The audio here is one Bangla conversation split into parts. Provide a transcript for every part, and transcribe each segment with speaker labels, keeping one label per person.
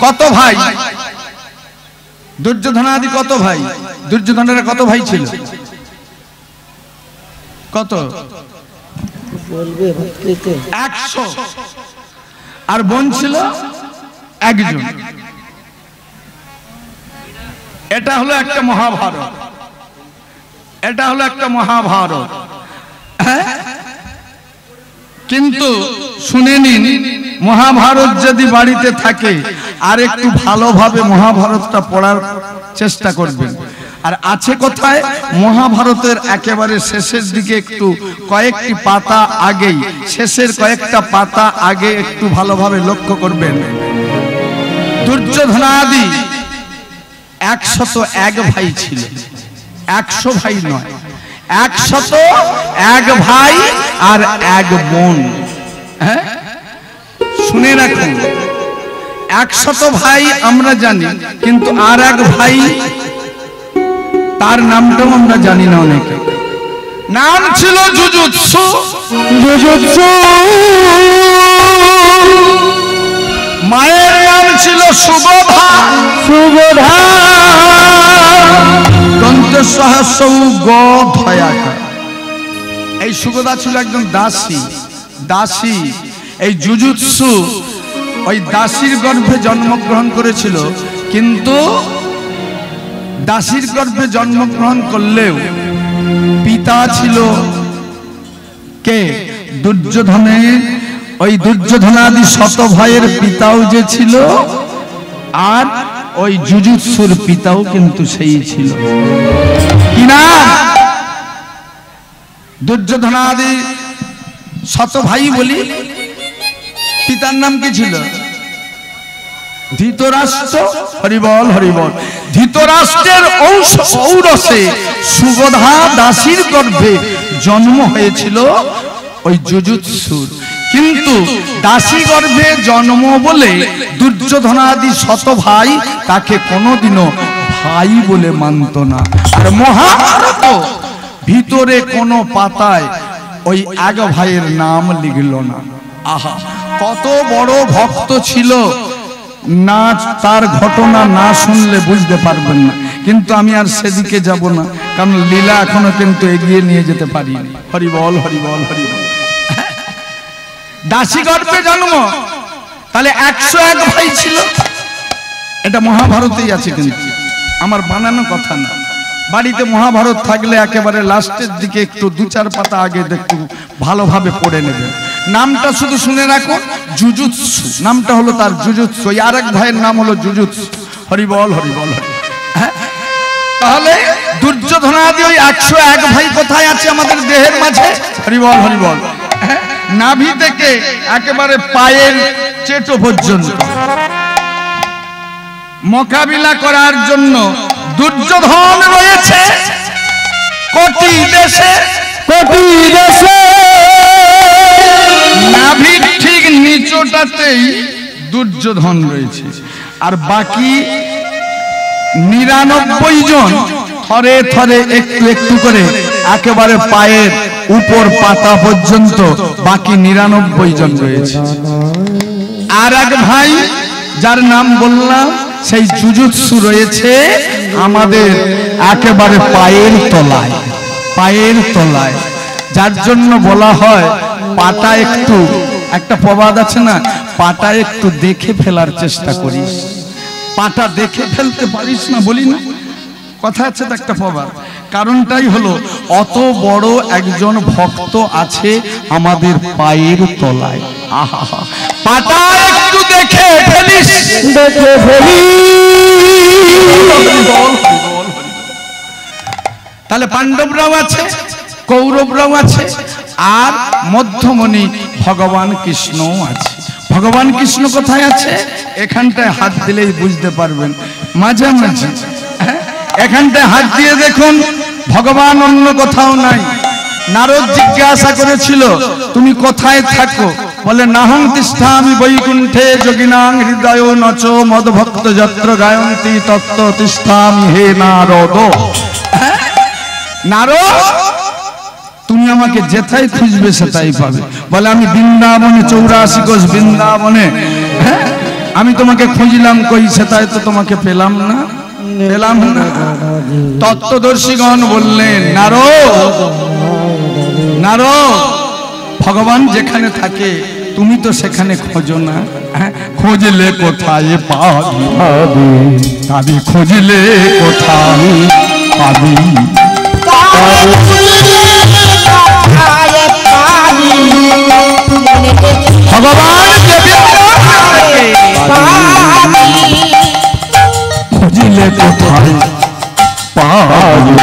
Speaker 1: কত ভাই? দুর্যোধনাদি কত ভাই? দুর্যোধনের কত ভাই ছিল? কত? 100। আর বোন ছিল একজন। এটা হলো একটা মহাভারত, এটা হলো একটা মহাভারত। কিন্তু শুনে নিন, মহাভারত যদি বাড়িতে থাকে আর একটু ভালোভাবে মহাভারতটা পড়ার চেষ্টা করবেন। আর আছে কোথায়? মহাভারতের একেবারে শেষের দিকে একটু কয়েকটি পাতা আগেই, শেষের কয়েকটা পাতা আগে একটু ভালোভাবে লক্ষ্য করবেন। দুর্যোধনাদি 101 ভাই ছিল, 100 ভাই নয়, 101 ভাই আর 1 বোন। হ্যাঁ, শুনে রাখুন, 100 ভাই আমরা জানি, কিন্তু আর 1 ভাই, তার নামটাও আমরা জানি না অনেকে। নাম ছিল যুযুৎসু। যুযুৎসু। মায়ের নাম ছিল সুবোধা। সুবোধা। এই সুবোধা ছিল একজন দাসী। দাসী এই যুযুৎসু ওই দাসীর গর্ভে জন্মগ্রহণ করেছিল, কিন্তু দাসীর গর্ভে জন্মগ্রহণ করলেও পিতা ছিল কে? দুর্যোধনের, ওই দুর্যোধনাদি 100 ভাইয়ের পিতাও যে ছিল, আর ওই যুযুৎসুর পিতাও কিন্তু সেই ছিল। কি না? দুর্যোধনাদি 100 ভাই বলি, পিতার নাম কি ছিল? ধৃতরাষ্ট্র। হরিবল হরিবল। ধৃতরাষ্ট্রের ঔরসে সুবোধা দাসীর গর্ভে জন্ম হয়েছিল ওই যুযুৎসুর। কিন্তু দাসী গর্ভে জন্ম বলে দুর্যোধনাদি 100 ভাই তাকে কোনোদিনও ভাই বলে মানত না। আর মহাভারত ভিতরে কোনো পাতায় ওই 1 ভাইয়ের নাম লিখল না। আহা, কত বড় ভক্ত ছিল না, তার ঘটনা না শুনলে বুঝতে পারবেন না। কিন্তু আমি আর সেদিকে যাব না, কারণ লীলা এখনো কিন্তু এগিয়ে নিয়ে যেতে পারি। হরিবল হরিবল হরিবল। দাসী গর্ভে জন্ম, তাহলে 101 ভাই ছিল। এটা মহাভারতেই আছে, কিন্তু আমার বানানো কথা না। বাড়িতে মহাভারত থাকলে একেবারে লাস্টের দিকে একটু 2-4 পাতা আগে একটু ভালোভাবে পড়ে নেবেন। নামটা শুধু শুনে রাখো, যুযুৎসু নামটা হলো তার, যুযুৎসু। আর 1 ভাইয়ের নাম হলো যুযুৎসু। হরিবল হরিবল হরি। তাহলে দুর্যোধনাদি ওই 101 ভাই কোথায় আছে আমাদের দেহের মাঝে? হরিবল হরিবল। নাভি থেকে একেবারে পায়ের চেটো পর্যন্ত মোকাবিলা করার জন্য দুর্যোধন রয়েছে কোটি দেশে। কোটি দেশে নাভির ঠিক নিচটাতেই দুর্যোধন রয়েছে, আর বাকি 99 জন থরে থরে একটু একটু করে একেবারে পায়ের উপর পাতা পর্যন্ত বাকি 99 জন রয়েছে। আর 1 ভাই যার নাম বললাম সেই যুযুৎসু রয়েছে আমাদের একেবারে পায়ের তলায়। পায়ের তলায়, যার জন্য বলা হয় পাটা একটু, একটা প্রবাদ আছে না, পাটা একটু দেখে ফেলার চেষ্টা করিস। পাটা দেখে ফেলতে পারিস না বলি না, কথা আছে তো একটা প্রবাদ। কারণটাই হলো অত বড় একজন ভক্ত আছে আমাদের পায়ের তলায়। আহা, পাটা একটু দেখে ফেলিস, দেখে ফেলিস। তাহলে পাণ্ডবরাও আছে, কৌরবরাও আছে, আর মধ্যমণি ভগবান কৃষ্ণও আছে। ভগবান কৃষ্ণ কোথায় আছে? এখানটায় হাত দিলেই বুঝতে পারবেন, মাঝামাঝি। এখানটায় হাত দিয়ে দেখুন, ভগবান অন্য কোথাও নাই। নারদ জিজ্ঞাসা করেছিল তুমি কোথায় থাকো? বলে নাহং তিষ্ঠামি বৈকুণ্ঠে যোগিনাং হৃদয় নচ মদভক্ত যত্র গায়ন্তি তত্ত্ব তিষ্ঠামি হে নারদ। নারদ, তুমি আমাকে যেথায় খুঁজবে সেটাই পাবে। বলে আমি বৃন্দাবনে 84 কোষ বৃন্দাবনে আমি তোমাকে খুঁজলাম কই সেটাই তো তোমাকে পেলাম না পেলাম না। তত্ত্বদর্শীগণ বললেন নারদ নারদ ভগবান যেখানে থাকে তুমি তো সেখানে খোঁজো না, খুঁজলে কোথায় পাবি পাবি খুঁজলে কোথায় পাবি ভগবান খুঁজলে কোথায় পাবি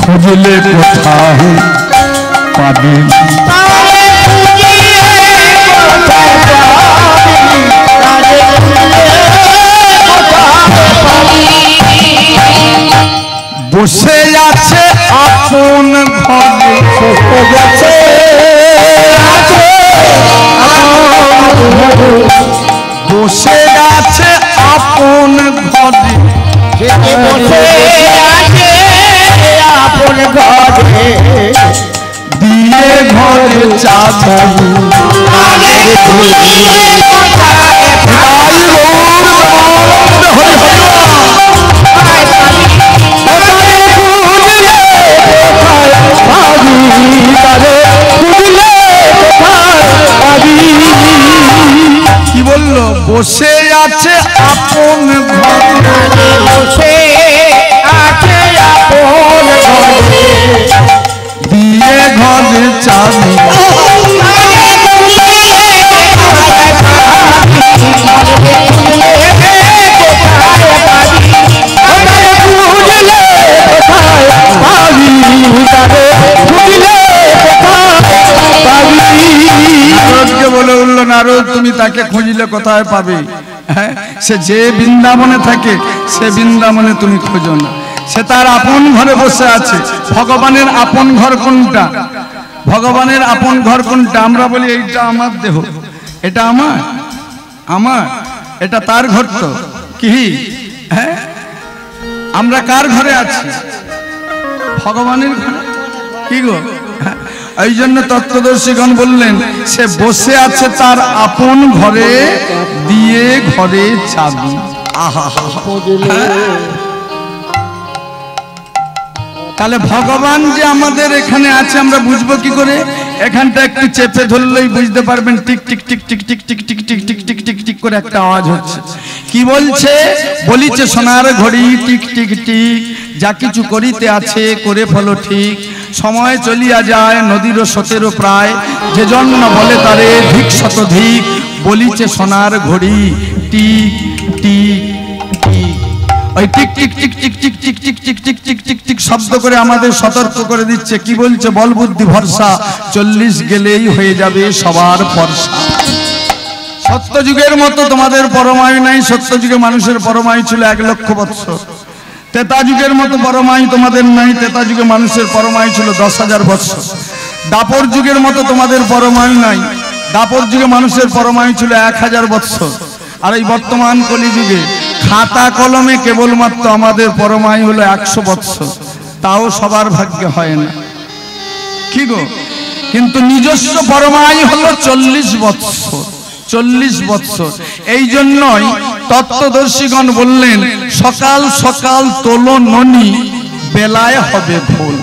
Speaker 1: খুঁজলে কোথায় পাবি বসে আছে আপন ঘরে বসে আছে আপন ঘরে আপন ঘরে দিয়ে ঘরে চাবি কি বললো বসে আছে আপন ঘরে বসে আছে আপন ঘরে দিয়ে ঘরে চাবি বলে উঠল নারদ তুমি তাকে খুঁজলে কোথায় পাবে? হ্যাঁ সে যে বৃন্দাবনে থাকে সে বৃন্দাবনে তুমি খোঁজো না, সে তার আপন ঘরে বসে আছে। ভগবানের আপন ঘর কোনটা? ভগবানের আপন ঘর কোনটা? আমরা বলি এইটা আমার দেহ, এটা আমার আমার এটা তার ঘর তো কি? হ্যাঁ আমরা কার ঘরে আছি? ভগবানের ঘরে। কি গো? এই জন্য তত্ত্বদর্শীগণ বললেন সে বসে আছে তার আপন ঘরে দিয়ে ঘরে চাবি। আহা তাহলে ভগবান যে আমাদের এখানে আছে আমরা বুঝবো কি করে? এখানটা একটু চেপে ধরলেই বুঝতে পারবেন tick tick tick tick tick tick tick tick tick tick tick tick করে একটা আওয়াজ হচ্ছে। কি বলছে? বলিছে সোনার ঘড়ি টিক টিক টিক, যা কিছু করিতে আছে করে ফলো ঠিক, সময় চলিয়া যায় নদীরও স্রোতেরও প্রায়, যে জন্য বলে তারে ধিক শতধিক, বলিছে সোনার ঘড়ি টিক টিক টিক। ওই tick tick tick tick tick tick tick tick tick tick tick tick শব্দ করে আমাদের সতর্ক করে দিচ্ছে। কি বলছে? বল বুদ্ধি ভরসা, 40 গেলেই হয়ে যাবে সবার ফর্সা। সত্যযুগের মতো তোমাদের পরমায়ু নাই। সত্যযুগে মানুষের পরমায়ু ছিল 1 লক্ষ বৎসর। তেতা যুগের মতো পরমায়ু তোমাদের নাই। তেতা যুগে মানুষের পরমায়ু ছিল 10,000 বৎসর। দাপর যুগের মতো তোমাদের পরমায়ু নাই। দাপর যুগে মানুষের পরমায়ু ছিল 1000 বৎসর। আর এই বর্তমান কলিযুগে খাতা কলমে কেবলমাত্র আমাদের পরমায়ু হলো 100 বৎসর। তাও সবার ভাগ্যে হয় না। কি গো? কিন্তু নিজস্ব পরমায়ু হলো 40 বৎসর। 40 বৎসর। এই জন্যই তত্ত্বদর্শীগণ বললেন সকাল সকাল তোলো ননি, বেলায় হবে ভুল।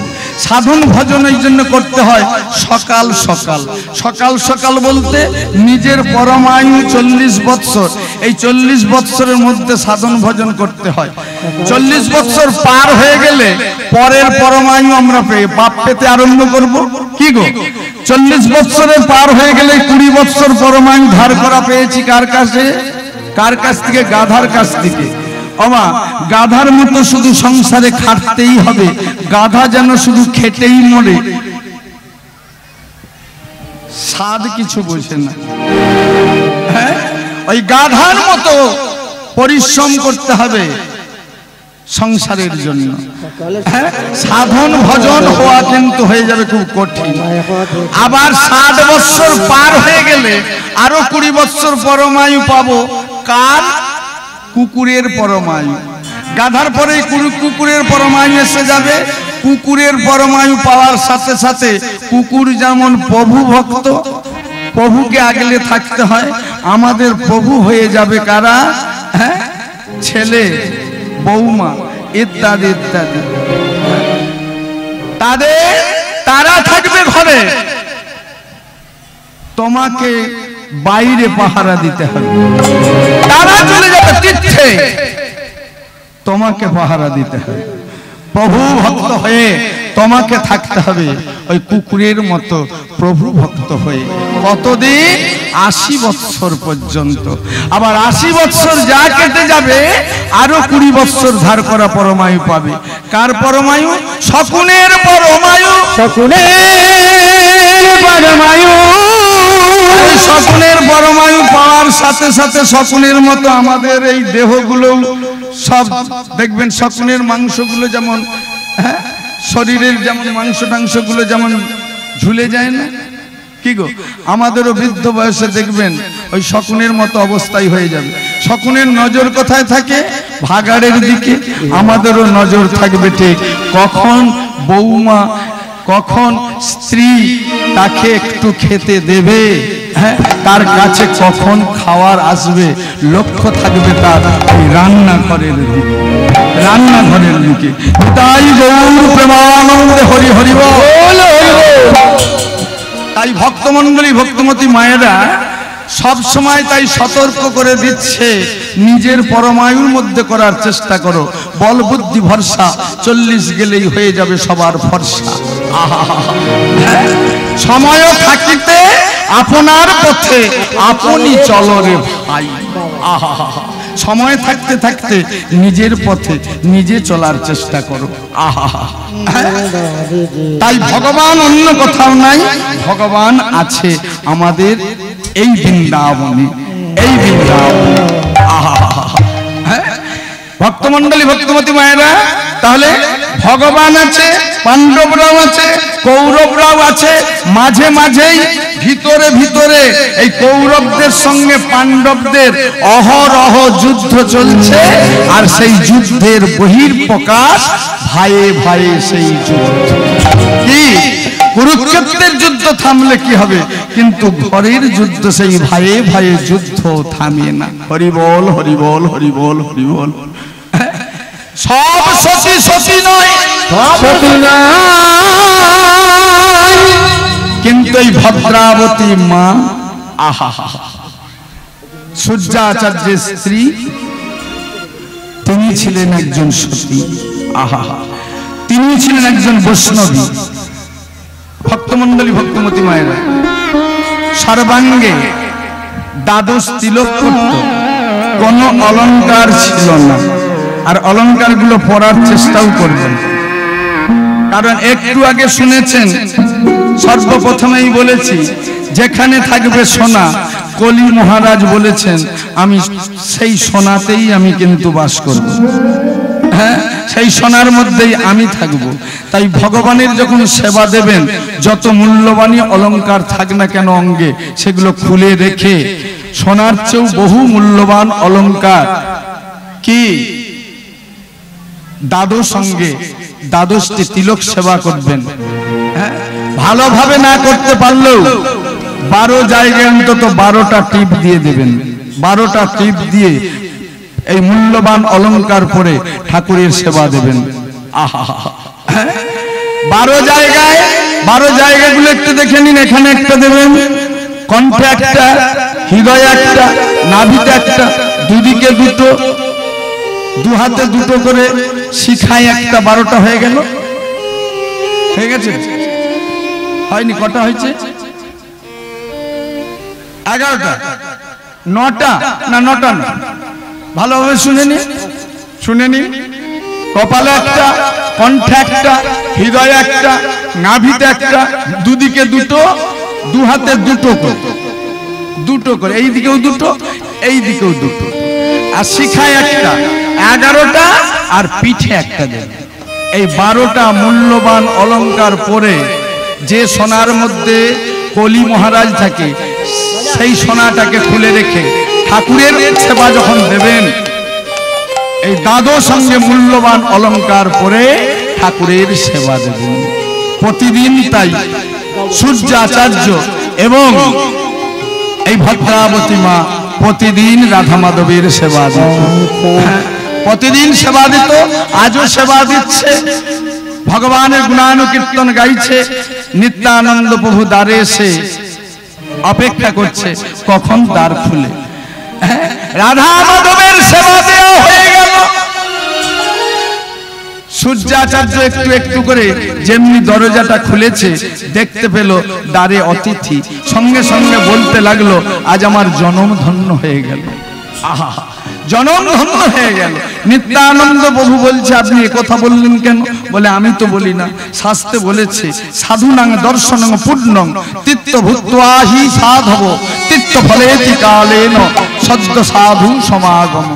Speaker 1: সাধন ভজন এই জন্য করতে হয় সকাল সকাল। সকাল সকাল বলতে নিজের পরমায়ু 40 বৎসর, এই 40 বৎসরের মধ্যে সাধন ভজন করতে হয়। 40 বৎসর পার হয়ে গেলে পরের পরমায়ু আমরা বাপ পেতে আরম্ভ করব। কি গো? 40 বৎসরের পার হয়ে গেলে 20 বৎসর পরমায়ু ধার করা পেয়েছি কার কাছে? কার কাছ থেকে? গাধার কাছ থেকে। ওমা গাধার মতো শুধু সংসারে খাটতেই হবে, গাধা যেন শুধু খেটেই মরে, স্বাদ কিছু বোঝে না। হ্যাঁ ওই গাধার মতো পরিশ্রম করতে হবে সংসারের জন্য। হ্যাঁ সাধন ভজন হওয়া কিন্তু হয়ে যাবে খুব কঠিন। আবার 60 বৎসর পার হয়ে গেলে আরো 20 বৎসর পরমায়ু পাবো কার? কুকুরের পরমায়ু। গাধার পরে কুকুরের পরমায়ু এসে যাবে। কুকুরের পরমায়ু পাওয়ার সাথে সাথে কুকুর যেমন প্রভু ভক্ত, প্রভুকে আগলে থাকতে হয়, আমাদের প্রভু হয়ে যাবে কারা? হ্যাঁ, ছেলে, বৌমা ইত্যাদি ইত্যাদি। তারা থাকবে ঘরে, তোমাকে বাইরে পাহারা দিতে হবে। তারা চলে যাবে তীর্থে, তোমাকে পাহারা দিতে হবে। প্রভু ভক্ত হয়ে তোমাকে থাকতে হবে ওই কুকুরের মতো প্রভু ভক্ত হয়ে। কতদিন? 80 বৎসর পর্যন্ত। আবার 80 বৎসর যা কেটে যাবে আরো 20 বৎসর ধার করা পরমায়ু পাবে। কার পরমায়ু? শকুনের পরমায়ু। শকুনের পরমায়ু পাওয়ার সাথে সাথে শকুনের মতো আমাদের এই দেহগুলো সব দেখবেন, শকুনের মাংসগুলো যেমন, হ্যাঁ, শরীরের যেমন মাংস টাংসগুলো যেমন ঝুলে যায় না, কি গো, আমাদেরও বৃদ্ধ বয়সে দেখবেন ওই শকুনের মতো অবস্থাই হয়ে যাবে। শকুনের নজর কোথায় থাকে? ভাগাড়ের দিকে। আমাদেরও নজর থাকবে ঠিক কখন বৌমা, কখন স্ত্রী তাকে একটু খেতে দেবে, হ্যাঁ, তার কাছে কখন খাওয়ার আসবে, লক্ষ্য থাকবে তার এই রান্নাঘরের দিকে, রান্নাঘরের দিকে। তাই গৌর প্রেমানন্দে হরি হরি বল। তাই ভক্তমণ্ডলী, ভক্তমতী মায়েরা সব সময় তাই সতর্ক করে দিচ্ছে, নিজের পরমায়ুর মধ্যে করার চেষ্টা করো। বল বুদ্ধি ভরসা, 40 গেলেই হয়ে যাবে সবার ভরসা। সময় থাকিতে আপনার পথে আপনি চলো রে ভাই। সময় থাকতে থাকতে নিজের পথে নিজে চলার চেষ্টা করো। তাই ভগবান অন্য কোথাও নাই, ভগবান আছে আমাদের এই বৃন্দাবনে, এই বৃন্দাবনে। ভক্তমণ্ডলী, ভক্তমতী মায়েরা, তাহলে ভগবান আছে, পাণ্ডবরাও আছে, কৌরবরাও আছে, মাঝে মাঝেই ভিতরে ভিতরে এই কৌরবদের সঙ্গে পাণ্ডবদের অহরহ যুদ্ধ চলছে। আর সেই যুদ্ধের বহিঃপ্রকাশ ভাইয়ে ভাইয়ে সেই যুদ্ধ। কি কুরুক্ষেত্রের যুদ্ধ থামলে কি হবে, কিন্তু ঘরের যুদ্ধ সেই ভাইয়ে ভাইয়ে যুদ্ধ থামে না। হরি বল, হরি বল, হরি বল, হরি বল। সব সতী সতী নয়, কিন্তু এই ভদ্রাবতী মা, আহা, সূর্যাচার্যের স্ত্রী, তিনি ছিলেন একজন সতী। আহা, তিনি ছিলেন একজন বৈষ্ণবী। ভক্তমণ্ডলী, ভক্তমতী মায়েরা, সর্বাঙ্গে দ্বাদশ তিলক করত, কোন অলংকার ছিল না। আর অলংকার গুলো পরার চেষ্টাও করবেন, কারণ একটু আগে শুনেছেন, সর্বপ্রথমেই বলেছি, যেখানে থাকবে সোনা, কলি মহারাজ বলেছেন আমি সেই সোনাতেই আমি কিন্তু বাস করব। হ্যাঁ, সেই সোনার মধ্যেই আমি থাকব। তাই ভগবানের যখন সেবা দেবেন, যত মূল্যবানী অলংকার থাক না কেন অঙ্গে, সেগুলো খুলে রেখে সোনার চেয়েও বহু মূল্যবান অলংকার কি দ্বাদশ সঙ্গে দ্বাদশটি তিলক সেবা করবেন। হ্যাঁ, ভালোভাবে না করতে পারলেও 12 জায়গায় অন্তত 12টা টিপ দিয়ে দেবেন। 12টা টিপ দিয়ে এই মূল্যবান অলংকার পরে ঠাকুরের সেবা দেবেন। আহা, 12 জায়গায়, 12 জায়গাগুলো একটু দেখে নিন। এখানে একটা দেবেন, কণ্ঠে একটা, হৃদয়ে একটা, নাভিতে একটা, দুদিকে দুটো, দু হাতে দুটো করে, শিখায় একটা, 12টা হয়ে গেল। হয়ে গেছে? হয়নি? কটা হয়েছে? 11টা, 9টা না, 9টা না, ভালোভাবে শুনে নি। কপালে একটা, কণ্ঠে একটা, হৃদয়ে একটা, নাভিতে একটা, দুদিকে দুটো, দু হাতে দুটো করে, দুটো করে, এই দিকেও দুটো, এই দিকেও দুটো, আর শিখায় একটা, 11টা, আর পিঠে একটা দেবে। এই 12টা মূল্যবান অলংকার পরে যে সোনার মধ্যে কলি মহারাজ থাকে, সেই সোনাটাকে খুলে রেখে ঠাকুরের সেবা যখন দেবেন, এই দ্বাদশ সঙ্গে মূল্যবান অলংকার পরে ঠাকুরের সেবা দেবেন প্রতিদিন। তাই সূর্যাচার্য এবং এই ভদ্রাবতী মা প্রতিদিন রাধা মাধবের সেবা দিত, প্রতিদিন সেবা দিত, আজও সেবা দিচ্ছে। ভগবানের গুণানুকীর্তন গাইছে। নিত্যানন্দ প্রভু দ্বারে এসে অপেক্ষা করছে কখন দ্বার খুলে। রাধা মাধবের সেবা দেওয়া হয়ে গেল। সূর্যাচার্য একটু একটু করে যেমনি দরজাটা খুলেছে দেখতে পেল দ্বারে অতিথি, সঙ্গে সঙ্গে বলতে লাগলো আজ আমার জনম ধন্য হয়ে গেল। আহা, জনম ধন্য হয়ে গেল। নিত্যানন্দ প্রভু বলছে আপনি একথা বললেন কেন? বলে আমি তো বলি না, শাস্ত্রে বলেছে সাধুনাং দর্শনং পূর্ণং তিত্ত ভূত্বাহি সাধব তিত্ত ফলেতি কালেন সদ্য সাধু সমাগম।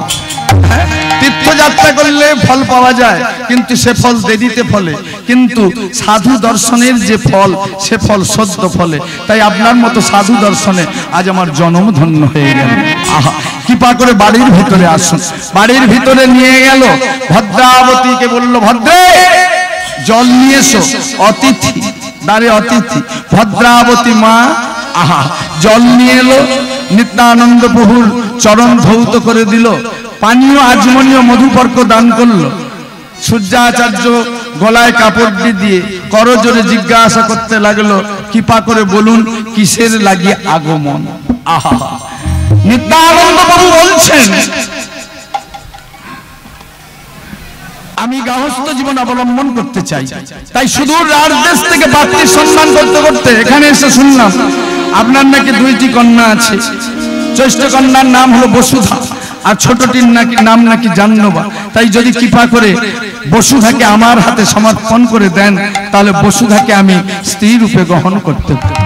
Speaker 1: তীর্থযাত্রা করলে ফল পাওয়া যায়, কিন্তু সে ফল দেরিতে ফলে, কিন্তু সাধু দর্শনের যে ফল সে ফল সদ্য ফলে। তাই আপনার মতো সাধু দর্শনে আজ আমার জনম ধন্য হয়ে গেল। আহা, কৃপা করে বাড়ির ভিতরে আসুন। বাড়ির ভিতরে নিয়ে গেল। ভদ্রাবতীকে বলল ভদ্রে জল নিয়ে এসো। অতিথি দ্বারে অতিথি, ভদ্রাবতী মা আহা জল নিয়ে এলো। নিত্যানন্দ প্রভুর চরণ ধৌত করে দিল, পানীয় আজমনীয় মধুপর্ক দান করলো। সূর্যাচার্য গলায় কাপড় দিয়ে করজোরে জিজ্ঞাসা করতে লাগলো কৃপা করে বলুন কিসের লাগিয়ে আগমন। আহা, নিত্যানন্দ প্রভু বলছেন আমি গাহস্থ জীবন অবলম্বন করতে চাই, তাই সুদূর রাজদেশ থেকে বাড়ির সম্মান করতে করতে এখানে এসে শুনলাম আপনার নাকি 2টি কন্যা আছে। জ্যেষ্ঠ কন্যার নাম হলো বসুধা, আর ছোটটির নাম নাকি জাহ্নবা। তাই যদি কৃপা করে বসুধাকে আমার হাতে সমর্পণ করে দেন তাহলে বসুধাকে আমি স্ত্রী রূপে গ্রহণ করতে পারি।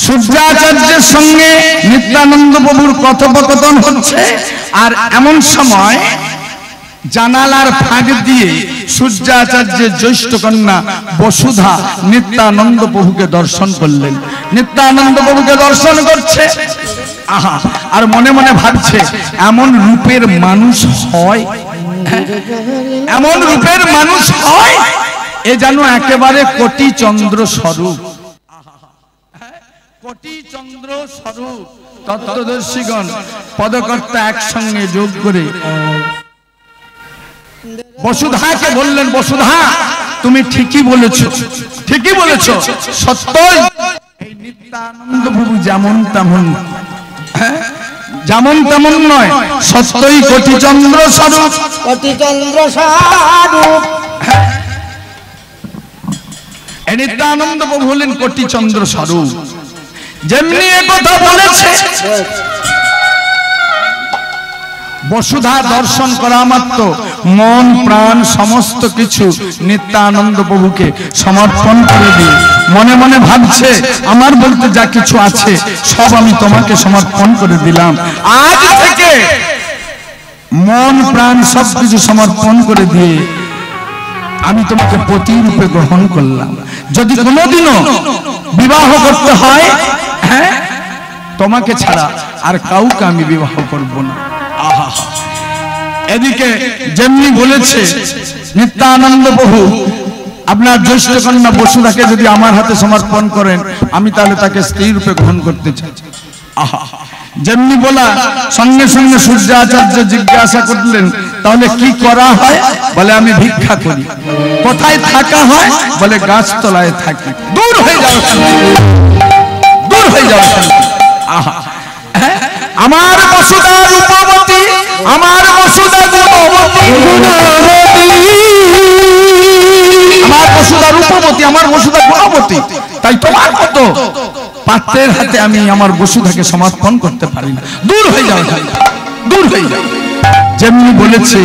Speaker 1: সূর্যাচার্যের সঙ্গে নিত্যানন্দ প্রভুর কথোপকথন হচ্ছে, আর এমন সময় জানালার ফাঁক দিয়ে সূর্যাচার্যের জ্যেষ্ঠ কন্যা বসুধা নিত্যানন্দ প্রভুকে দর্শন করলেন। নিত্যানন্দ প্রভুকে দর্শন করছে, আহা, আর মনে মনে ভাবছে এমন রূপের মানুষ হয়, এমন রূপের মানুষ হয়, এ যেন একেবারে কোটি চন্দ্র স্বরূপ। কোটি চন্দ্র স্বরূপ। তত্ত্বদর্শীগণ পদকর্তা একসঙ্গে যোগ করে বসুধাকে বললেন বসুধা তুমি ঠিকই বলেছো, ঠিকই বলেছো, সত্যই এই নিত্যানন্দ প্রভু যেমন তেমন, যেমন তেমন নয়, সত্যই কোটি চন্দ্র স্বরূপ,
Speaker 2: কোটি চন্দ্র স্বরূপ।
Speaker 1: নিত্যানন্দ প্রভু হলেন কোটি চন্দ্র স্বরূপ। যেমনি একথা বলেছে বসুধা দর্শন করা মাত্র মন প্রাণ সমস্ত কিছু নিত্যানন্দ প্রভুকে সমর্পণ করে দিয়ে মনে মনে ভাবছে আমার বলতে যা কিছু আছে সব আমি তোমাকে সমর্পণ করে দিলাম। আজ থেকে মন প্রাণ সব কিছু সমর্পণ করে দিয়ে আমি তোমাকে পতি রূপে গ্রহণ করলাম। যদি কোনোদিনও বিবাহ করতে হয়, হ্যাঁ, তোমাকে ছাড়া আর কাউকে আমি বিবাহ করব না। আহা, এদিকে যেমনি বলেছে নিত্যানন্দ প্রভু আপনার জ্যেষ্ঠ কন্যা বসুধাকে যদি আমার হাতে সমর্পণ করেন আমি তাহলে তাকে স্ত্রী রূপে গ্রহণ করতে চাই। আহা, যেমনি বলা সঙ্গে সঙ্গে সূর্যাচার্য জিজ্ঞাসা করলেন তাহলে কি করা হয়? বলে আমি ভিক্ষা করি। কোথায় থাকা হয়? বলে গাছতলায় থাকি। দূর হয়ে যাও, দূর হয়ে যাও। আহা, আমার বসুধা রূপবতী, আমার বসুধা গুণবতী, আমার বসুধা রূপবতী, আমার বসুধা গুণবতী। তাই তোমার মতো পাত্রের হাতে আমি আমার বসুধাকে সমর্পণ করতে পারি না। দূর হয়ে যাও, দূর হয়ে যাও। যেমনি বলেছে,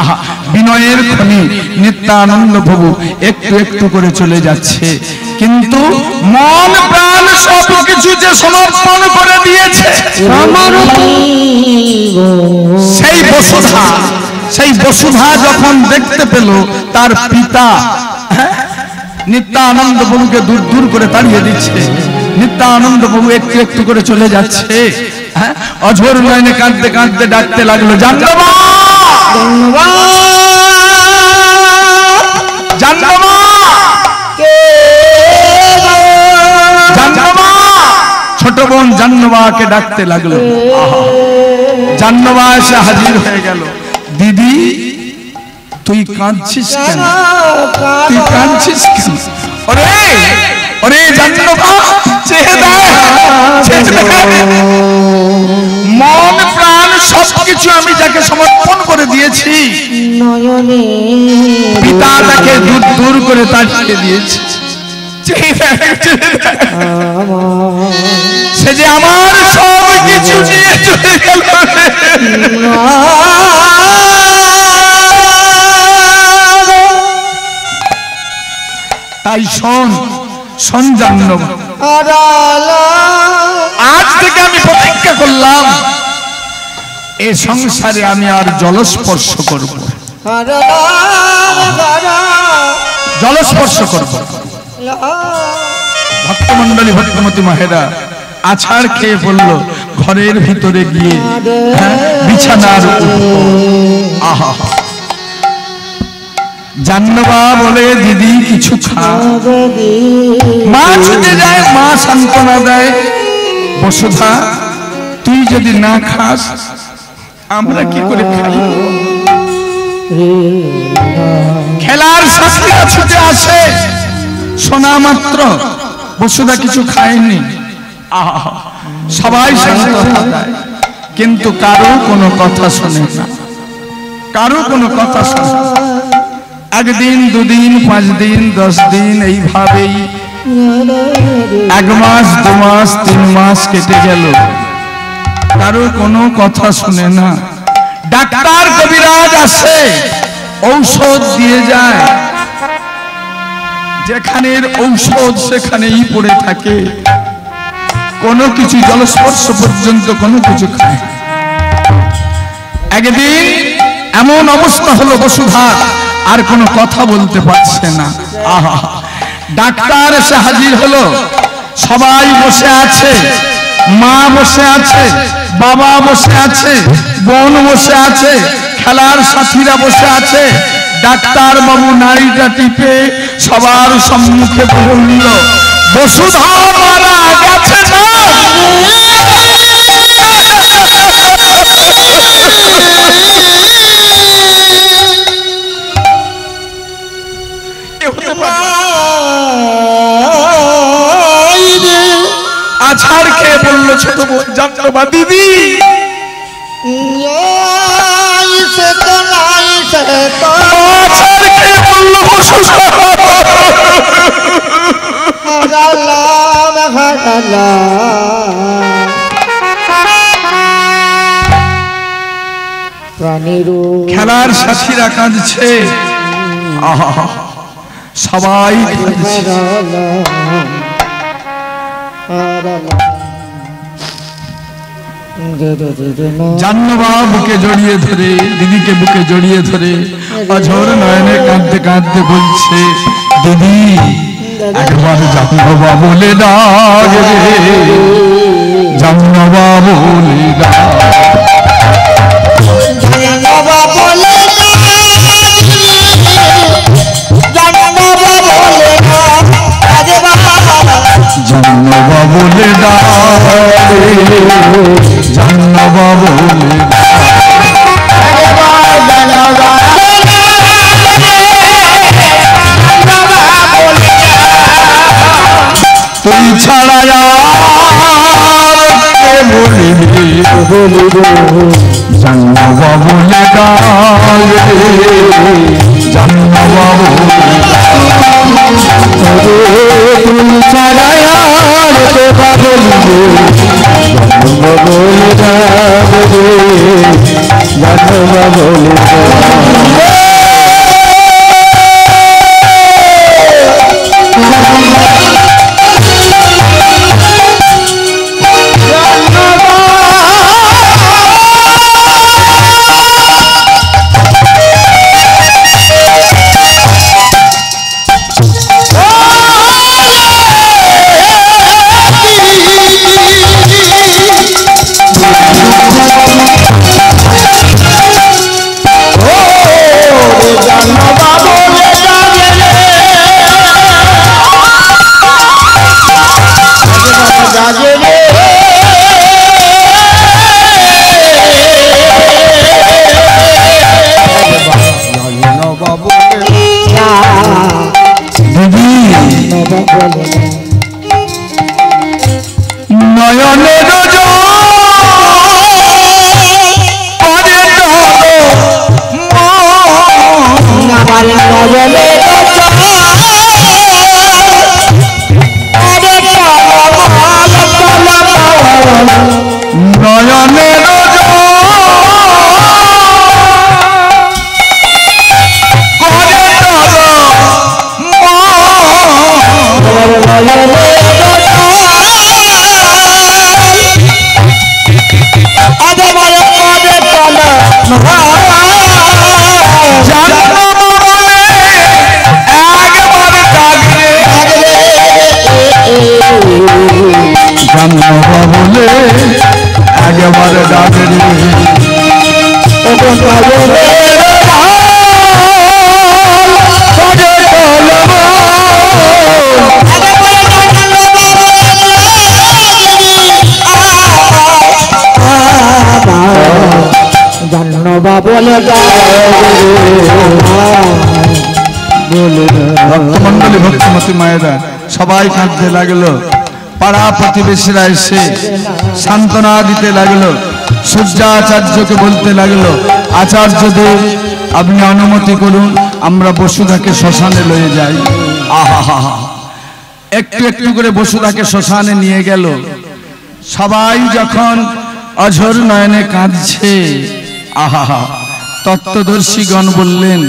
Speaker 1: আহা, বিনয়ের খনি নিত্যানন্দ প্রভু একটু একটু করে চলে যাচ্ছে, কিন্তু মন প্রাণ সব কিছু যে সমর্পণ করে দিয়েছে সেই বসুধা, সেই বসুধা যখন দেখতে পেল তার পিতা নিত্যানন্দ প্রভুকে দূর দূর করে তাড়িয়ে দিচ্ছে, নিত্যানন্দ প্রভু একটু একটু করে চলে যাচ্ছে, অঝোর নয়নে কাঁদতে কাঁদতে ডাকতে লাগলো জাহ্নবা, জাহ্নবা, জাহ্নবা, বোন জাহ্নবাকে ডাকতে লাগলো। জাহ্নবা এসে হাজির হয়ে গেল। দিদি তুই কাঁদছিস কেন? তুই কাঁদছিস কেন? ওরে ওরে জাহ্নবা চেয়ে দেখ, মন প্রাণ সবকিছু আমি যাকে সমর্পণ করে দিয়েছি, পিতা তাকে দূর দূর করে তাড়িয়ে দিয়েছে। সে যে আমার সব কিছু নিয়ে চলে গেল। তাই শোন শোন জাহ্নবা, আজ থেকে আমি প্রতিজ্ঞা করলাম এই সংসারে আমি আর জলস্পর্শ করব, জলস্পর্শ করব। ভক্তমন্ডলী ভক্তমতী মাহেরা আছাড় খেয়ে পড়ল ঘরের ভিতরে গিয়ে বিছানার উপর। আহা, জাহ্নবা বলে দিদি কিছু খা। মা ছুটে যায়, মা সান্ত্বনা দেয়, বসুধা তুই যদি না খাস আমরা কি করে খাই? খেলার শাস্তিরা ছুটে আসে, শোনা মাত্র বসুধা কিছু খায়নি। সবাই সান্ত্বনা দেয়, কিন্তু কারো কোনো কথা শোনে না, কারো কোনো কথা শোনে না। একদিন দুদিন 5 দিন 10 দিন এইভাবেই 1 মাস 2 মাস 3 মাস কেটে গেল, কারো কোনো কথা শুনে না। ডাক্তার কবিরাজ আসে, ঔষধ দিয়ে যায়, যেখানের ঔষধ সেখানেই পড়ে থাকে, কোনো কিছু জলস্পর্শ পর্যন্ত কোনো কিছু খায়। একদিন এমন অবস্থা হলো বসুধা আর কোনো কথা বলতে পারছে না। আহা, ডাক্তার এসে হাজির হলো, সবাই বসে আছে, মা বসে আছে, বাবা বসে আছে, বোন বসে আছে, খেলার সাথীরা বসে আছে। ডাক্তার বাবু নাড়িটা টিপে সবার সম্মুখে বলল, বসুধা মারা গেছে না। আছাড় খেয়ে বললো ছোট বোন জাহ্নবা, দিদি আছাড় খেয়ে বললো খেলার সাথীরা কাঁদছে, সবাই জাহ্নবা বুকে জড়িয়ে ধরে, দিদিকে বুকে জড়িয়ে ধরে অঝোর নয়নে কাঁদতে কাঁদতে বলছে, দিদি একবার জাহ্নবা বলে দাও রে, জাহ্নবা বলে দাও, জাহ্নবা বলে জাহ্নবা বলে দাও, জাহ্নবা বলে তুই ছাড়া কে বলিবি, জাহ্নবা বলে দাও, জাহ্নবা বলে তুই ছাড়া জাহ্নবা বলে নয়নের জল করে টলো মন
Speaker 2: আমার নয়নের
Speaker 1: নয়নের বলে একেবারে ডাকে
Speaker 2: জানবা বলে
Speaker 1: ভক্তমন্ডলী ভক্তিমতী মায়েরা সবাই কাঁদতে লাগলো পাড়া প্রতিবেশীরা এসে সান্ত্বনা দিতে লাগলো সূর্যাচার্যকে বলতে লাগলো আচার্যদেব আপনি অনুমতি করুন আমরা বসুধাকে শ্মশানে লয়ে যাই আহা একটু একটু করে বসুধাকে শ্মশানে নিয়ে গেল সবাই যখন অঝোর নয়নে কাঁদছে আহা তত্ত্বদর্শীগণ বললেন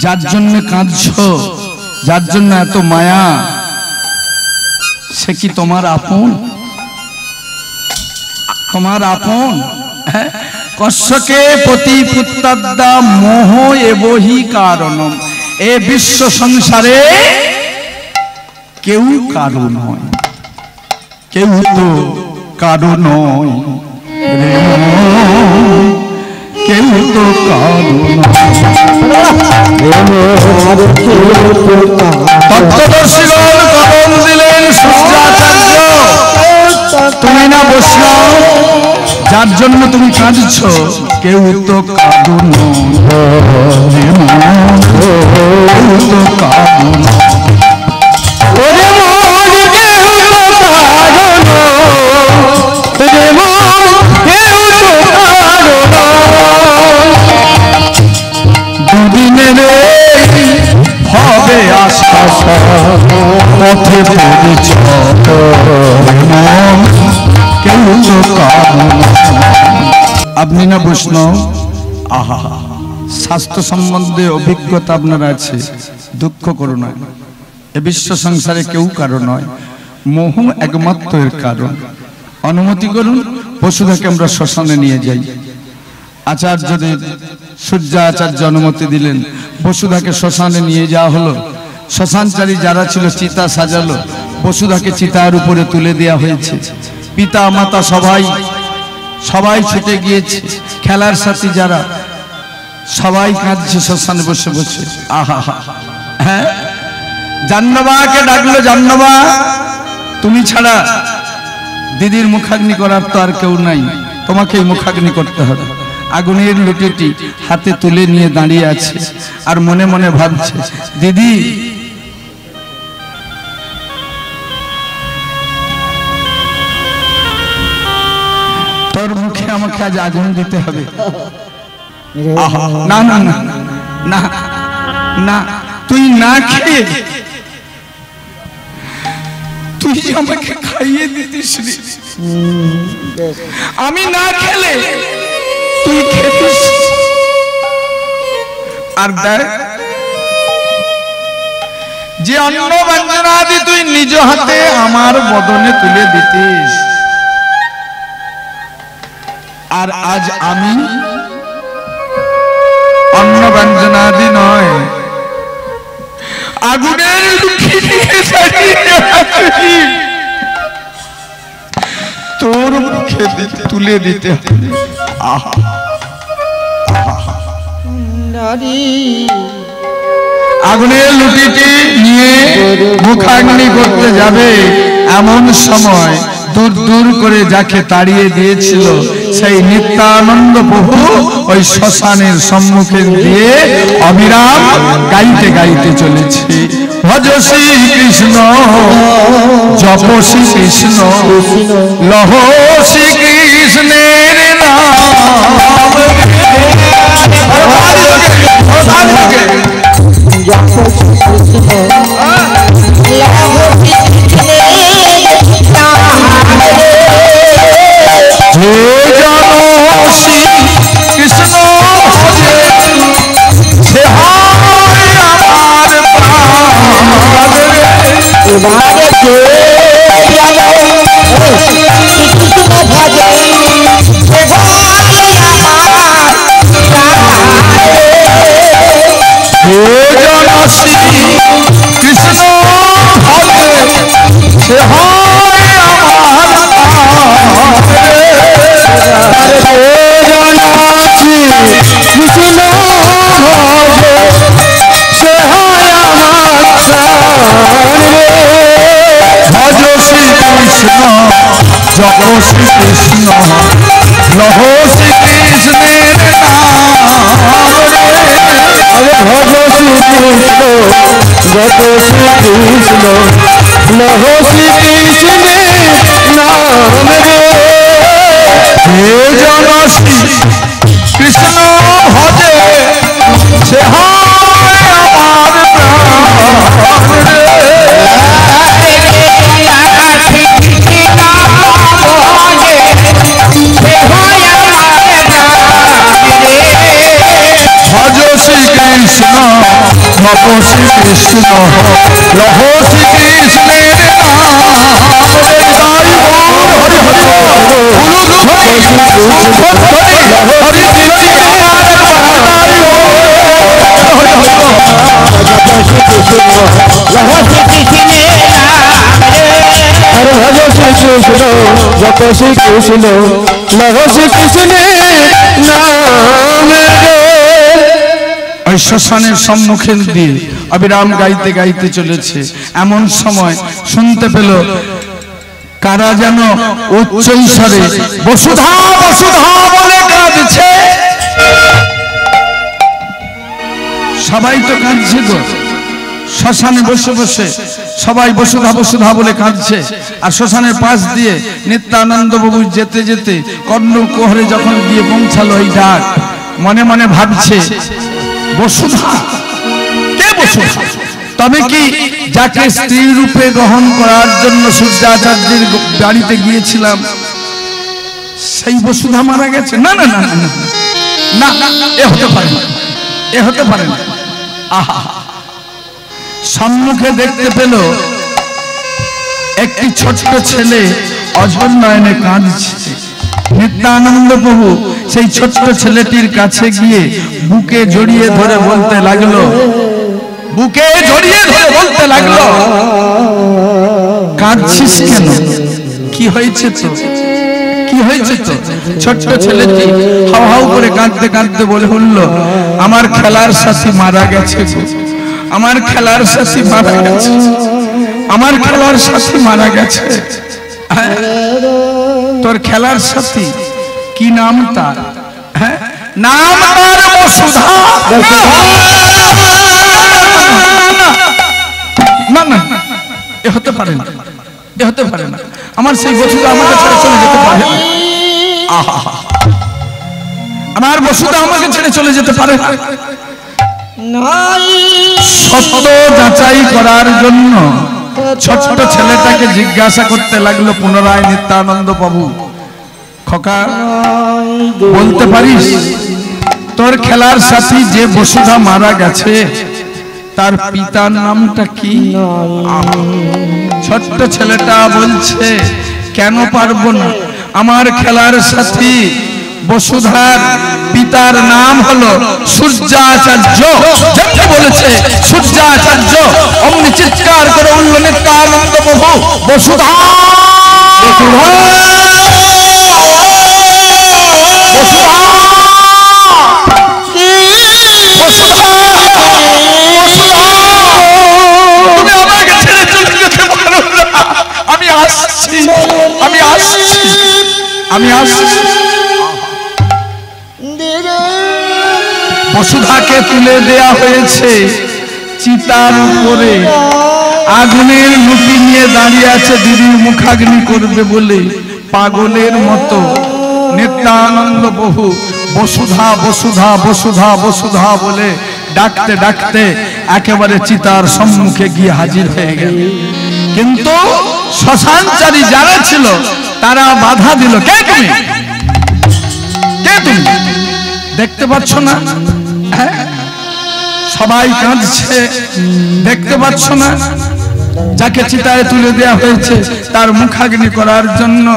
Speaker 1: যার জন্য কাঁদছো যার জন্য এত মায়া সে কি তোমার আপন তোমার আপন কশ্যকে পতি পুত্তাদ্দা মোহ এবহি কারণম এ বিশ্ব সংসারে কেউ কারো নয় কেউ তো কারো নয় কেউ তো কারো তত্ত্বদর্শীগণ কলম দিলেন সূর্যাচার্য তুমি না বসলাম যার জন্য তুমি কাঁদছ কেউ তো কাঁদো কেউ তো কাঁদো দুদিনের হবে আশা পথে কেউ তো কাঁদো আপনি না বৈষ্ণব আহা স্বাস্থ্য সম্বন্ধে অভিজ্ঞতা আপনার আছে দুঃখ করো না এ বিশ্ব সংসারে কেউ কারো নয় মোহ একমাত্র এর কারণ অনুমতি করুন বসুধাকে আমরা শ্মশানে নিয়ে যাই আচার্যদেব সূর্যাচার্য অনুমতি দিলেন বসুধাকে শ্মশানে নিয়ে যাওয়া হলো শ্মশানচারী যারা ছিল চিতা সাজালো বসুধাকে চিতার উপরে তুলে দেওয়া হয়েছে পিতা মাতা সবাই ছুটে গিয়েছে খেলার সাথী যারা সবাই কাঁদছে শ্মশানে বসে বসে আহা হ্যাঁ জাহ্নবাকে ডাকলো জাহ্নবা তুমি ছাড়া দিদির মুখাগ্নি করার তো আর কেউ নাই তোমাকেই মুখাগ্নি করতে হবে আগুনের লুটিটি হাতে তুলে নিয়ে দাঁড়িয়ে আছে আর মনে মনে ভাবছে দিদি তোর মুখে আমাকে আজ আগুন দিতে হবে না না না না না তুই না খেয়ে তুই আমাকে খাইয়ে দিতিস আমি না খেলে তুই খেতিস আর দেখ যে অন্ন ব্যঞ্জনাদি তুই নিজ হাতে আমার বদনে তুলে দিতিস আর আজ আমি অন্ন ব্যঞ্জনাদি নয় আগুনের লুঠি দিয়ে তোর মুখে তুলে দিতে হবে আগুনের লুটিটি নিয়ে মুখাগ্নি করতে যাবে এমন সময় দূর দূর করে যাকে তাড়িয়ে দিয়েছিল সেই নিত্যানন্দ প্রভু ওই শ্মশানের সম্মুখে দিয়ে অবিরাম গাইতে গাইতে চলেছে, ভজ শ্রী কৃষ্ণ জপ শ্রী কৃষ্ণ লহ শ্রী কৃষ্ণের নাম। শ্রী কৃষ্ণ লহ শ্রী কৃষ্ণের নাম। ভজ শ্রী কৃষ্ণ যত শ্রী কৃষ্ণ লহ শ্রী কৃষ্ণের নাম রে। হে জন শ্রী কৃষ্ণ ভজে সে হয় আমার প্রাণ রে। ভজ শ্রী কৃষ্ণ লহ শ্রী কৃষ্ণের যত শ্রী কৃষ্ণ লহ শ্রী কৃষ্ণের নাম। ওই শ্মশানের সম্মুখে দিয়ে অবিরাম গাইতে গাইতে চলেছে। এমন সময় শুনতে পেল কারা যেন উচ্চৈঃস্বরে বসুধা বসুধা বলে কাঁদছে। সবাই তো কাঁদছে গো, শ্মশানে বসে বসে সবাই বসুধা বসুধা বলে কাঁদছে। আর শ্মশানের পাশ দিয়ে নিত্যানন্দ বাবু যেতে যেতে কর্ণকুহরে যখন গিয়ে পৌঁছালো এই ডাক, মনে মনে ভাবছে বসুধা কে বসুধা? তবে কি যাকে স্ত্রী রূপে গ্রহণ করার জন্য সূর্যাচার্যের বাড়িতে গিয়েছিলাম সেই বসুধা মারা গেছে? না না না না না, এ হতে পারে না, এ হতে পারে না। আহা, সম্মুখে দেখতে পেল একটি ছোট্ট ছেলে অঝর নয়নে কাঁদছে। নিত্যানন্দ প্রভু সেই ছোট্ট ছেলেটির কাছে গিয়ে বুকে জড়িয়ে ধরে বলতে লাগলো, বুকে জড়িয়ে ধরে বলতে লাগলো, কাঁদছিস কেন? কি হয়েছে তো, কি হয়েছে তো? ছোট্ট ছেলেটি হাউ হাউ করে কাঁদতে কাঁদতে বলে উঠল, আমার খেলার সাথী মারা গেছে, আমার খেলার সাথী মারা গেছে, আমার খেলার সাথী মারা গেছে। তোর খেলার সাথী কি নাম তার? নাম তার বসুধা। না না, এ হতে পারে না, এ হতে পারে না। আমার সেই বসুধা আমাকে ছেড়ে চলে যেতে পারে না। আমার বসুধা আমাকে ছেড়ে চলে যেতে পারে না। সত্য যাচাই করার জন্য ছোট্ট ছেলেটাকে জিজ্ঞাসা করতে লাগলো পুনরায় নিত্যানন্দ প্রভু, খোকা বলতে পারিস তোর খেলার সাথী যে বসুধা মারা গেছে তার পিতার নামটা কি? ছোট্ট ছেলেটা বলছে, কেন পারবো না, আমার খেলার সাথী বসুধার পিতার নাম হলো সূর্যাচার্য। যেমনি বলেছে সূর্যাচার্য, অমনি চিৎকার করে উঠল নিত্যানন্দ প্রভু, বসুধা তুমি আমাকে ছেড়ে চলে যেতে পারো না, আমি আসছি, আমি আসছি, আমি আসছি। বসুধাকে তুলে দেয়া হয়েছে চিতার উপরে। আগুনের লুটি নিয়ে দাঁড়িয়ে আছে দিদির মুখাগ্নি করবে বলে পাগলের মতো। নিত্যানন্দ প্রভু বসুধা বসুধা বসুধা বসুধা বলে ডাকতে ডাকতে একেবারে চিতার সম্মুখে গিয়ে হাজির হয়ে গেল। কিন্তু শ্মশানচারী যারা ছিল তারা বাধা দিল। কে তুমি? কে তুমি? দেখতে পাচ্ছ না? সবাই কাঁদছে, দেখতে পাচ্ছ না? যাকে চিতায় তুলে দেওয়া হয়েছে তার মুখাগ্নি করার জন্য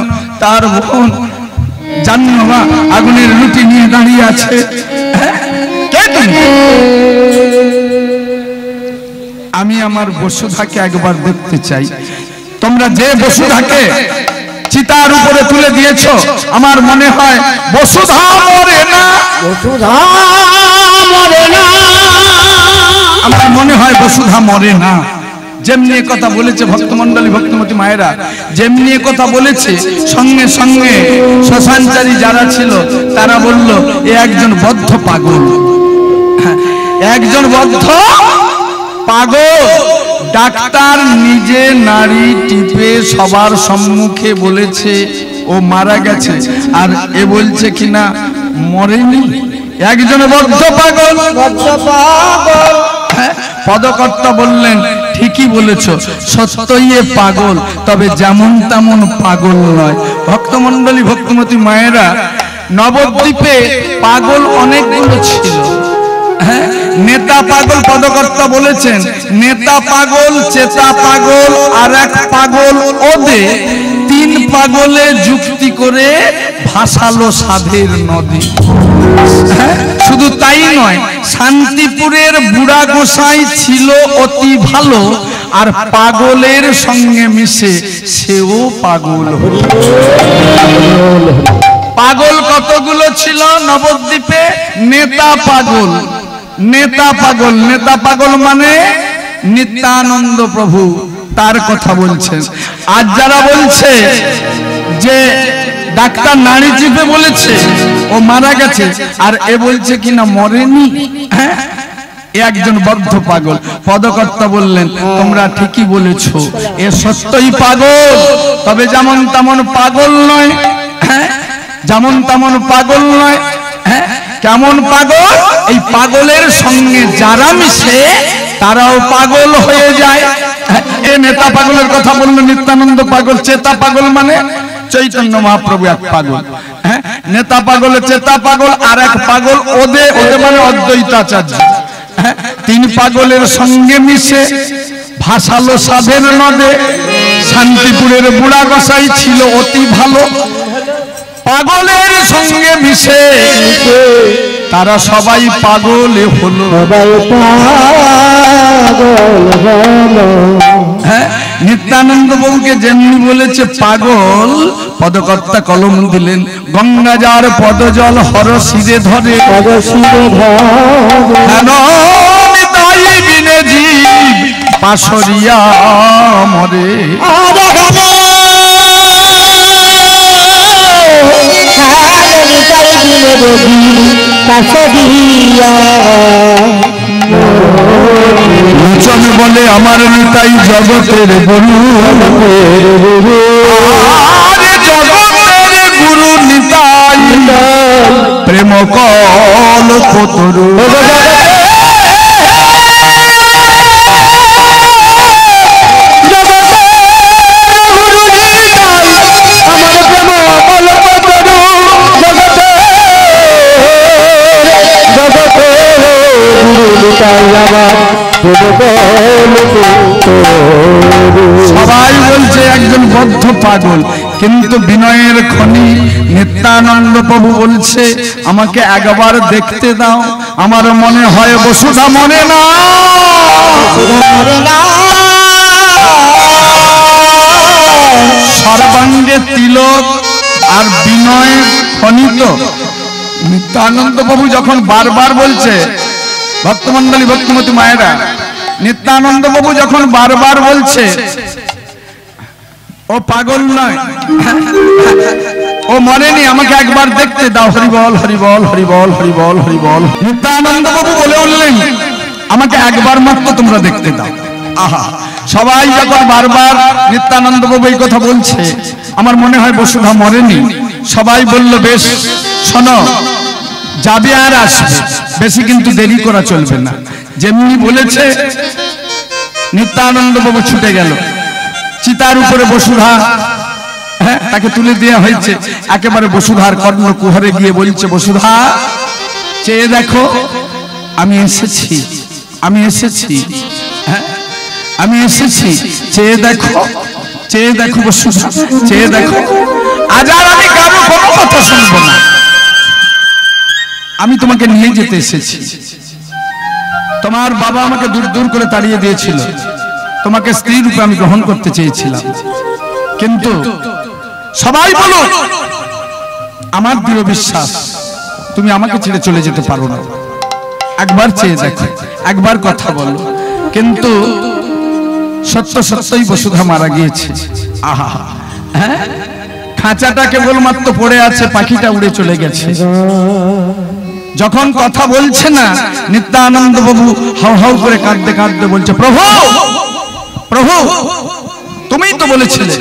Speaker 1: তার বোন জাহ্নবী আগুনের লুটি নিয়ে দাঁড়িয়ে আছে। কে তুমি? আমি আমার বসুধাকে একবার দেখতে চাই। তোমরা যে বসুধাকে চিতার উপরে তুলে দিয়েছো, আমার মনে হয় বসুধা মরে না,
Speaker 2: বসুধা মরে না।
Speaker 1: আমার মনে হয় বসুধা মরে না। যেমনি কথা বলেছে ভক্তমন্ডলী ভক্তমতী মায়েরা, যেমনি কথা বলেছে সঙ্গে সঙ্গে শ্মশানচারী যারা ছিল তারা বলল এ একজন বদ্ধ পাগল, একজন বদ্ধ পাগল। ডাক্তার নিজে নাড়ি টিপে সবার সম্মুখে বলেছে ও মারা গেছে, আর এ বলছে কিনা মরেনি। একজন বদ্ধ পাগল। পদকর্তা বললেন ঠিকই বলেছ, সত্যই এ পাগল, তবে যেমন তেমন পাগল নয়। ভক্তমন্ডলী ভক্তমতী মায়েরা, নবদ্বীপে পাগল অনেকগুলো ছিল। নেতা পাগল পদকর্তা বলেছেন, নেতা পাগল, চেতা পাগল, আর এক পাগল ওদে, তিন পাগলে যুক্তি করে ভাসালো সাধের নদী। শুধু তাই নয়, শান্তিপুরের বুড়া গোসাই ছিল অতি ভালো, আর পাগলের সঙ্গে মিশে সেও পাগল হল। পাগল কতগুলো ছিল নবদ্বীপে? নেতা পাগল, নেতা পাগল। নেতা পাগল মানে নিত্যানন্দ প্রভু, তার কথা বলছেন। আর যারা বলছে যে ডাক্তার নাড়ি চিপে বলেছে ও মারা গেছে, আর এ বলছে কিনা মরেনি, একজন বদ্ধ পাগল। পদকর্তা বললেন তোমরা ঠিকই বলেছ, এ সত্যই পাগল, তবে যেমন তেমন পাগল নয়। যেমন তেমন পাগল নয়। কেমন পাগল? এই পাগলের সঙ্গে যারা মিশে তারাও পাগল হয়ে যায়। এ নেতা পাগলের কথা বললো নিত্যানন্দ পাগল। চেতা পাগল মানে চৈতন্য মহাপ্রভু এক পাগল। নেতা পাগল, চেতা পাগল, আর এক পাগল ওদে, ওদে মানে অদ্বৈতাচার্য। তিন পাগলের সঙ্গে মিশে ভাসালো সাধের নদে। শান্তিপুরের বুড়া গোসাই ছিল অতি ভালো, পাগলের সঙ্গে মিশে তারা সবাই পাগল হলো। নিত্যানন্দ বাবুকে যেমনি বলেছে পাগল, পদকর্তা কলম দিলেন, গঙ্গা যার পদজল হর শিরে ধরে, তাই বিনে জীব পাশরিয়া মরে। লোচন বলে আমার নিতাই জগতের গুরু, জগতের গুরু নিতাই প্রেম কল কতরু। সবাই বলছে একজন বদ্ধ পাগল, কিন্তু বিনয়ের খনি নিত্যানন্দ প্রভু বলছে আমাকে একবার দেখতে দাও। আমার মনে হয় বসুধা মরে না। সর্বাঙ্গে তিলক আর বিনয় খনিত। নিত্যানন্দ প্রভু যখন বারবার বলছে, ভক্তমন্ডলী ভক্তমতী মায়েরা, নিত্যানন্দ বাবু যখন বারবার বলছে ও পাগল নয়, ও মরেনি, আমাকে একবার দেখতে দাও। হরিবল হরিবল হরিবল হরিবল হরিবল। নিত্যানন্দ বাবু বলে উঠলেন, আমাকে একবার মাত্র তোমরা দেখতে দাও। আহা, সবাই যখন বারবার নিত্যানন্দ বাবু এই কথা বলছে, আমার মনে হয় বসুধা মরেনি। সবাই বলল, বেশ শোনো, যাবে আর আসবে, বেশি কিন্তু দেরি করা চলবে না। যেমনি বলেছে নিত্যানন্দ বাবু ছুটে গেল। চিতার উপরে বসুধা, হ্যাঁ, তাকে তুলে দেওয়া হয়েছে। একেবারে বসুধার কর্ণ কুহরে গিয়ে বলছে, বসুধা চেয়ে দেখো, আমি এসেছি, আমি এসেছি, হ্যাঁ আমি এসেছি, চেয়ে দেখো, চেয়ে দেখো বসুধা, চেয়ে দেখো। আজ আর আমি কারো কোনো কথা শুনবো না, আমি তোমাকে নিয়ে যেতে এসেছি। তোমার বাবা আমাকে দূর দূর করে তাড়িয়ে দিয়েছিল, তোমাকে স্ত্রী রূপে আমি গ্রহণ করতে চেয়েছিলাম, কিন্তু সবাই বলো, আমার দৃঢ় বিশ্বাস তুমি আমাকে ছেড়ে চলে যেতে পারো না। একবার চেয়ে দেখো, একবার কথা বলো। কিন্তু সত্য সত্যই বসুধা মারা গিয়েছে। আহা, হ্যাঁ, খাঁচাটা কেবলমাত্র পড়ে আছে, পাখিটা উড়ে চলে গেছে। যখন কথা বলছে না, নিত্যানন্দ বাবু হাউ হাউ করে কাঁদতে কাঁদতে বলছে, প্রভু প্রভু, তুমিই তো বলেছিলে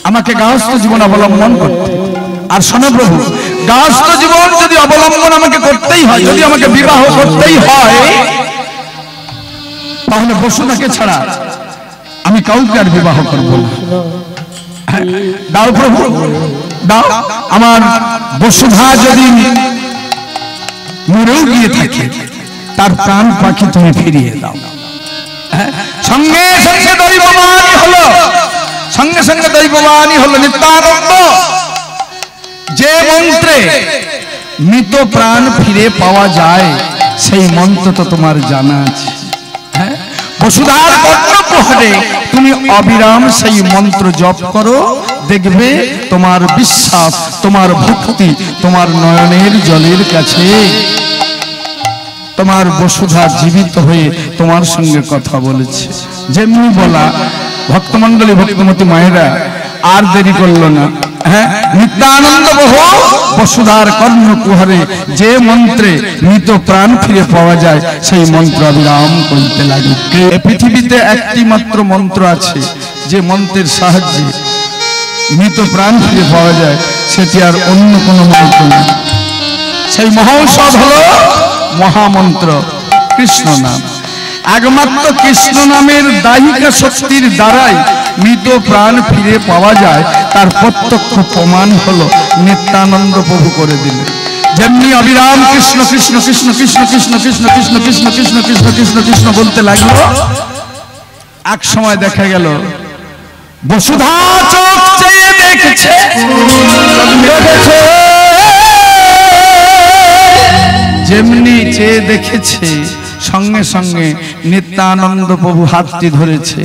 Speaker 1: আমাকে গাহস্থ জীবন অবলম্বন করতে। আর শোনো প্রভু, গাহস্থ জীবন যদি অবলম্বন আমাকে করতেই হয়, যদি আমাকে বিবাহ করতেই হয়, তাহলে বসুধাকে ছাড়া আমি কাউকে আর বিবাহ করব না। দাও প্রভু, দাও। আমার বসুধা যদি মরেও গিয়ে থাকে, তার প্রাণ পাখি তুমি ফিরিয়ে দাও। সঙ্গে সঙ্গে দৈববাণী হলো, সঙ্গে সঙ্গে দৈববাণী হলো, নিত্যানন্দ, যে মন্ত্রে মৃত প্রাণ ফিরে পাওয়া যায়, সেই মন্ত্র তো তোমার জানা আছে। বসুধার কর্ণকুহরে তুমি অবিরাম সেই মন্ত্র জপ করো, দেখবে তোমার বিশ্বাস, তোমার ভক্তি, তোমার নয়নের জলের কাছে তোমার বসুধা জীবিত হয়ে তোমার সঙ্গে কথা বলেছে। যেমনি বলা, ভক্তমন্ডলী ভক্তমতী মায়েরা আর দেরি করলো না। হ্যাঁ, নিত্যানন্দ বহু বসুধার কর্ণকুহরে যে মন্ত্রে মৃত প্রাণ ফিরে পাওয়া যায়, সেই মন্ত্র অবিরাম করতে লাগে। পৃথিবীতে একটি মাত্র মন্ত্র আছে, যে মন্ত্রের সাহায্যে মৃত প্রাণ ফিরে পাওয়া যায়, সেটি আর অন্য কোনো মন্ত্র না। সেই মহৌষধ হলো মহামন্ত্র কৃষ্ণ নাম। একমাত্র কৃষ্ণ নামের দাহিকা শক্তির দ্বারাই মৃত প্রাণ ফিরে পাওয়া যায়, তার প্রত্যক্ষ প্রমাণ হলো নিত্যানন্দ প্রভু করে দিলেন। যেমনি অবিরাম কৃষ্ণ কৃষ্ণ কৃষ্ণ কৃষ্ণ কৃষ্ণ কৃষ্ণ কৃষ্ণ কৃষ্ণ কৃষ্ণ কৃষ্ণ কৃষ্ণ কৃষ্ণ বলতে লাগলো, এক সময় দেখা গেল বসুধা চোখ চেয়ে দেখছে, যেমনি চেয়ে দেখেছে, সঙ্গে সঙ্গে নিত্যানন্দ প্রভু হাতটি ধরেছে।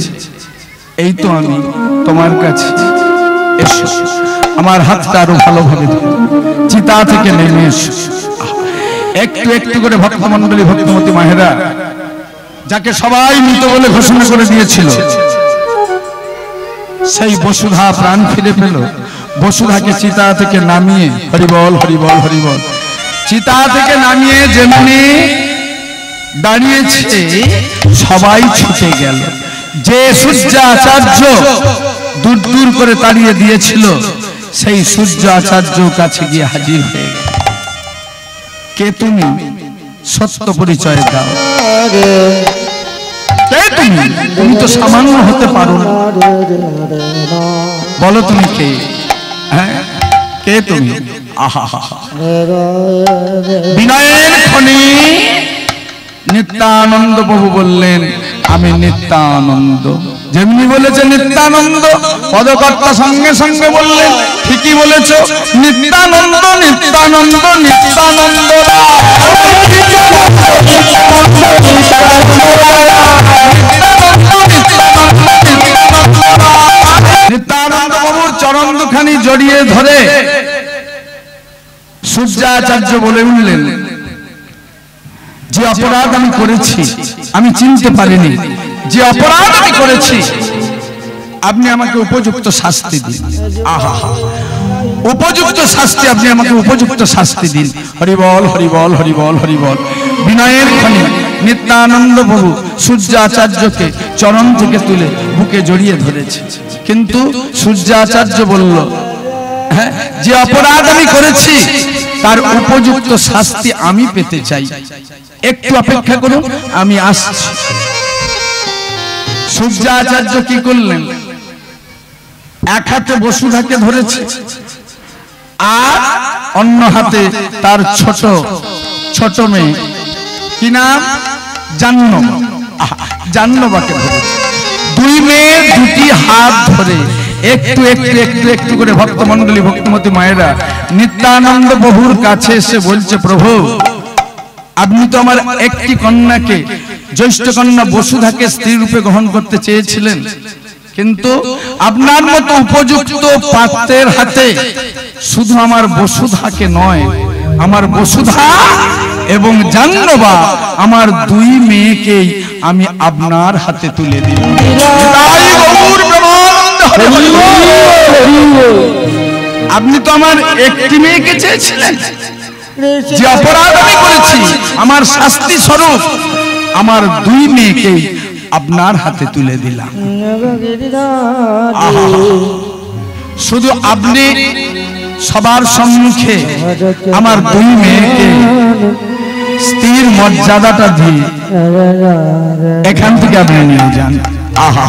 Speaker 1: এই তো আমি তোমার কাছে, এসো, আমার হাতটা আরো ভালোভাবে ধরো, চিতা থেকে নেমে এসো। একটু একটু করে ভক্তমন্ডলী ভক্তমতী মায়েরা, যাকে সবাই মৃত বলে ঘোষণা করে দিয়েছিল, সেই বসুধা প্রাণ ফিরে পেল। বসুধাকে চিতা থেকে নামিয়ে, হরিবল হরিবল হরিবল, চিতা থেকে নামিয়ে যেমনি দাঁড়িয়েছে, সবাই ছুটে গেল। যে সূর্যাচার্য দূর দূর করে তাড়িয়ে দিয়েছিল, সেই সূর্যাচার্য কাছে গিয়ে হাজির হয়ে গেল। কে তুমি? সত্য পরিচয় দাও। কে তুমি? তুমি তো সামান্য হতে পারো না, বলো তুমি কে? হ্যাঁ, কে তুমি? আহা, বিনয়ের খনি নিত্যানন্দ প্রভু বললেন, আমি নিত্যানন্দ। যেমনি বলেছে নিত্যানন্দ, পদকর্তা সঙ্গে সঙ্গে বললেন, ঠিকই বলেছ, নিত্যানন্দ নিত্যানন্দ নিত্যানন্দ। নিত্যানন্দ বাবুর চরণ দুখানি জড়িয়ে ধরে সূর্যাচার্য বলে উঠলেন, যে অপরাধ আমি করেছি আমি চিনতে পারিনি, যে অপরাধ আমি করেছি আপনি আমাকে উপযুক্ত শাস্তি দিন। আহা, উপযুক্ত শাস্তি, আপনি আমাকে উপযুক্ত শাস্তি দিন। হরিবল হরিবল হরিবল হরিবল। বিনয়ের খনি নিত্যানন্দ প্রভু সূর্যাচার্যকে চরণ থেকে তুলে বুকে জড়িয়ে ধরেছে, কিন্তু সূর্যাচার্য বলল, হ্যাঁ, যে অপরাধ আমি করেছি তার উপযুক্ত শাস্তি আমি পেতে চাই, একটু অপেক্ষা করুন, আমি আসছি। সূর্যাচার্য কি করলেন? এক হাতে বসুধাকে ধরেছে আর অন্য হাতে তার ছোট ছোট মেয়ে, কি নাম? জাহ্নবাকে ধরেছে। দুই মেয়ে দুটি হাত ধরে একটু একটু একটু একটু করে ভক্তমণ্ডলী ভক্তিমতী মায়েরা নিত্যানন্দ প্রভুর কাছে এসে বলছে, প্রভু আপনি তো আমার একটি কন্যাকে, জ্যৈষ্ঠ কন্যা বসুধাকে স্ত্রী রূপে গ্রহণ করতে চেয়েছিলেন, কিন্তু আপনার মতো উপযুক্ত পাত্রের হাতে শুধু আমার বসুধাকে নয়, আমার বসুধা এবং জাহ্নবা আমার দুই মেয়েকেই আমি আপনার হাতে তুলে দিলাম। আপনি তো আমার একটি মেয়েকে চেয়েছিলেন, যে অপরাধ আমি করেছি আমার শাস্তি স্বরূপ আমার দুই মেয়েকেই আপনার হাতে তুলে দিলাম। শুধু আপনি সবার সম্মুখে আমার দুই মেয়েকে স্ত্রীর মর্যাদাটা দিয়ে এখান থেকে আপনি নিয়ে যান। আহা,